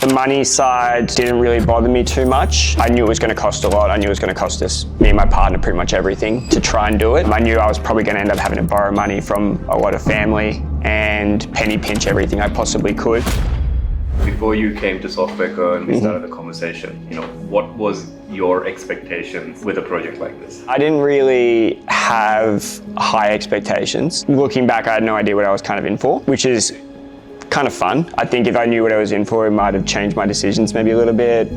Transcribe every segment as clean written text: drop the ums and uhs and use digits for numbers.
The money side didn't really bother me too much. I knew it was going to cost a lot. I knew it was going to cost us, me and my partner, pretty much everything to try and do it. I knew I was probably going to end up having to borrow money from a lot of family and penny pinch everything I possibly could. Before you came to Softwareco and we started the conversation, what was your expectations with a project like this? I didn't really have high expectations. Looking back, I had no idea what I was kind of in for, which is kind of fun. I think if I knew what I was in for, it might have changed my decisions maybe a little bit.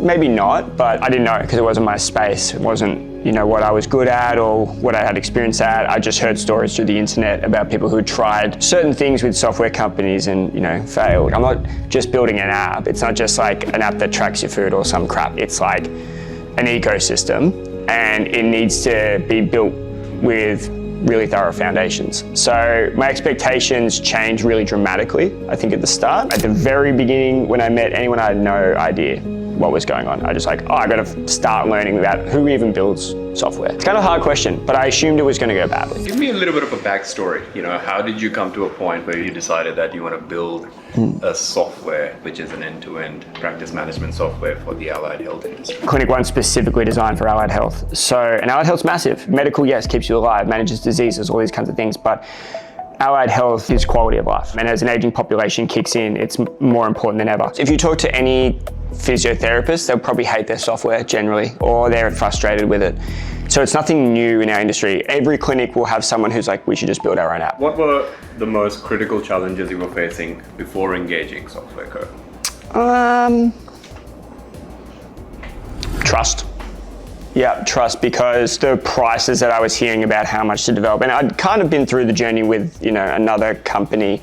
Maybe not, but I didn't know because it wasn't my space. It wasn't, what I was good at or what I had experience at. I just heard stories through the internet about people who tried certain things with software companies and, failed. I'm not just building an app. It's not just like an app that tracks your food or some crap. It's like an ecosystem and it needs to be built with really thorough foundations. So my expectations changed really dramatically, I think, at the start. At the very beginning, when I met anyone, I had no idea what was going on. I just I got to start learning about who even builds software. It's kind of a hard question, but I assumed it was going to go badly. Give me a little bit of a backstory. How did you come to a point where you decided that you want to build a software, which is an end-to-end practice management software for the allied health industry? Clinic One's specifically designed for allied health. So, and allied health's massive. Medical, yes, keeps you alive, manages diseases, all these kinds of things, but allied health is quality of life. And as an aging population kicks in, it's more important than ever. If you talk to any physiotherapist, they'll probably hate their software generally, or they're frustrated with it. So it's nothing new in our industry. Every clinic will have someone who's like, we should just build our own app. What were the most critical challenges you were facing before engaging Softwareco? Trust. Yeah, trust, because the prices that I was hearing about how much to develop, and I'd kind of been through the journey with, another company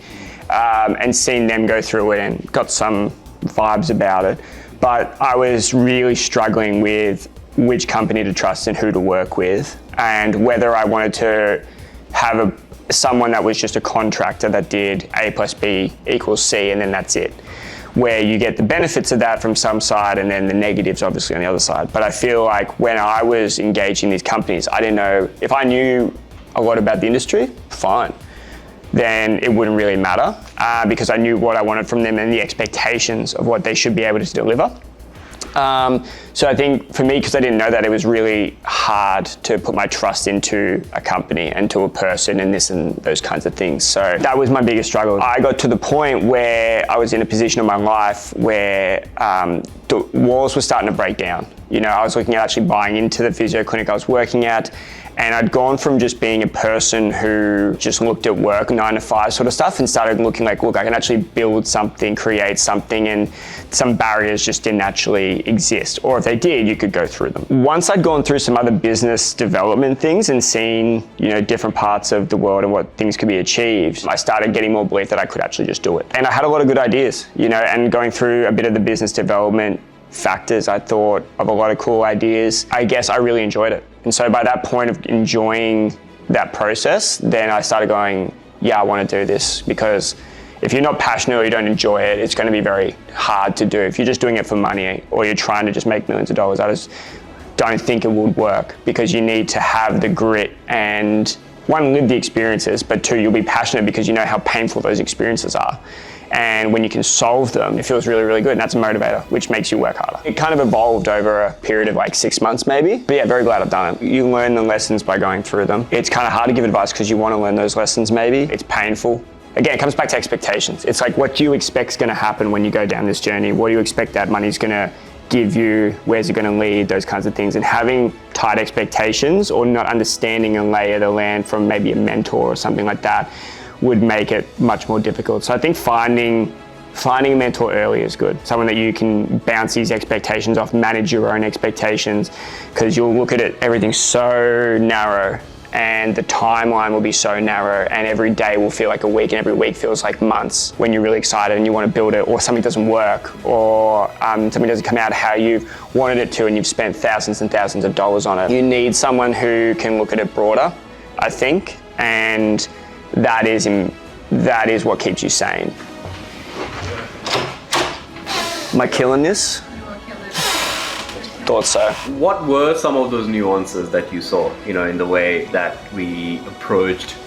and seen them go through it and got some vibes about it. But I was really struggling with which company to trust and who to work with, and whether I wanted to have someone that was just a contractor that did A plus B equals C and then that's it, where you get the benefits of that from some side and then the negatives obviously on the other side. But I feel like when I was engaging these companies, I didn't know if I knew a lot about the industry, fine. Then it wouldn't really matter because I knew what I wanted from them and the expectations of what they should be able to deliver. So I think for me, because I didn't know that, it was really hard to put my trust into a company and to a person and this and those kinds of things. So that was my biggest struggle. I got to the point where I was in a position of my life where the walls were starting to break down. I was looking at actually buying into the physio clinic I was working at, and I'd gone from just being a person who just looked at work 9 to 5 sort of stuff and started looking like, look, I can actually build something, create something, and some barriers just didn't actually exist. Or if they did, you could go through them. Once I'd gone through some other business development things and seen, different parts of the world and what things could be achieved, I started getting more belief that I could actually just do it. And I had a lot of good ideas, and going through a bit of the business development factors, I thought of a lot of cool ideas. I guess I really enjoyed it. And so by that point of enjoying that process, then I started going, yeah, I want to do this, because if you're not passionate or you don't enjoy it, it's going to be very hard to do. If you're just doing it for money or you're trying to just make millions of dollars, I just don't think it would work, because you need to have the grit and, one, live the experiences, but two, you'll be passionate because you know how painful those experiences are. And when you can solve them, it feels really, really good. And that's a motivator, which makes you work harder. It kind of evolved over a period of like 6 months maybe. But yeah, very glad I've done it. You learn the lessons by going through them. It's kind of hard to give advice because you want to learn those lessons maybe. It's painful. Again, it comes back to expectations. It's like, what do you expect is going to happen when you go down this journey? What do you expect that money's going to give you? Where's it going to lead? Those kinds of things. And having tight expectations or not understanding and lay of the land from maybe a mentor or something like that would make it much more difficult. So I think finding a mentor early is good. Someone that you can bounce these expectations off, manage your own expectations, because you'll look at it, everything's so narrow and the timeline will be so narrow, and every day will feel like a week and every week feels like months when you're really excited and you want to build it, or something doesn't work, or something doesn't come out how you've wanted it to and you've spent thousands and thousands of dollars on it. You need someone who can look at it broader, I think, and that is what keeps you sane. Am I killing this? Thought so. What were some of those nuances that you saw, in the way that we approached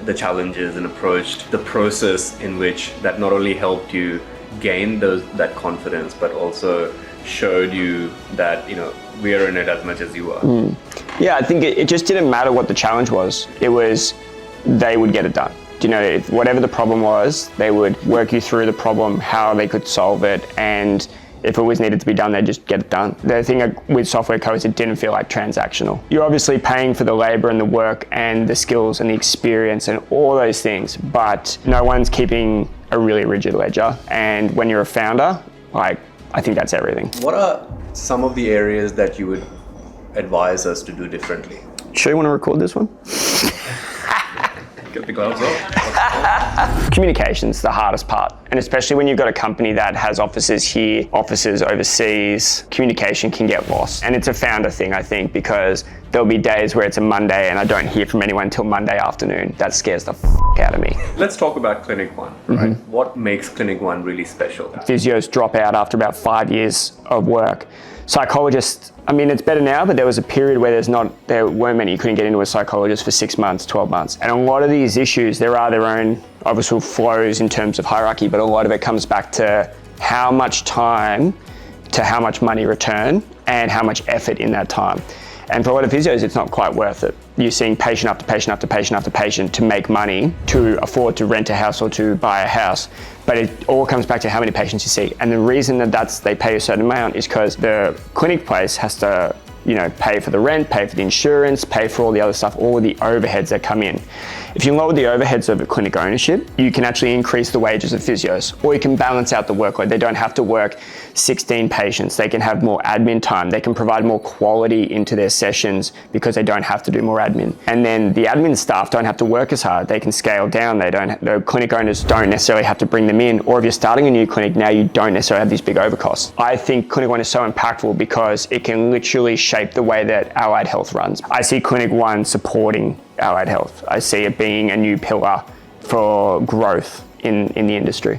the challenges and approached the process in which that not only helped you gained that confidence, but also showed you that, we are in it as much as you are? Yeah, I think it just didn't matter what the challenge was. It was, they would get it done. Whatever the problem was, they would work you through the problem, how they could solve it, and if it was needed to be done, they'd just get it done. The thing with Software Co is it didn't feel like transactional. You're obviously paying for the labor and the work and the skills and the experience and all those things, but no one's keeping a really rigid ledger. And when you're a founder, I think that's everything. What are some of the areas that you would advise us to do differently? Sure you want to record this one? Get the gloves off. Communication's the hardest part, and especially when you've got a company that has offices here, offices overseas, communication can get lost. And it's a founder thing, I think, because there'll be days where it's a Monday and I don't hear from anyone until Monday afternoon. That scares the out of me. Let's talk about Clinic One, right? What makes Clinic One really special? Physios drop out after about 5 years of work. Psychologists, it's better now, but there was a period where there weren't many. You couldn't get into a psychologist for 6 months, 12 months. And a lot of these issues, there are their own, obviously, flows in terms of hierarchy, but a lot of it comes back to how much time to how much money return and how much effort in that time. And for a lot of physios, it's not quite worth it. You're seeing patient after patient after patient after patient to make money, to afford to rent a house or to buy a house. But it all comes back to how many patients you see. And the reason that they pay a certain amount is because the clinic place has to pay for the rent, pay for the insurance, pay for all the other stuff, all the overheads that come in. If you lower the overheads of a clinic ownership, you can actually increase the wages of physios, or you can balance out the workload. They don't have to work 16 patients. They can have more admin time. They can provide more quality into their sessions because they don't have to do more admin. And then the admin staff don't have to work as hard. They can scale down. The clinic owners don't necessarily have to bring them in. Or if you're starting a new clinic, now you don't necessarily have these big overcosts. I think Clinic One is so impactful because it can literally shape the way that allied health runs. I see Clinic One supporting allied health. I see it being a new pillar for growth in the industry.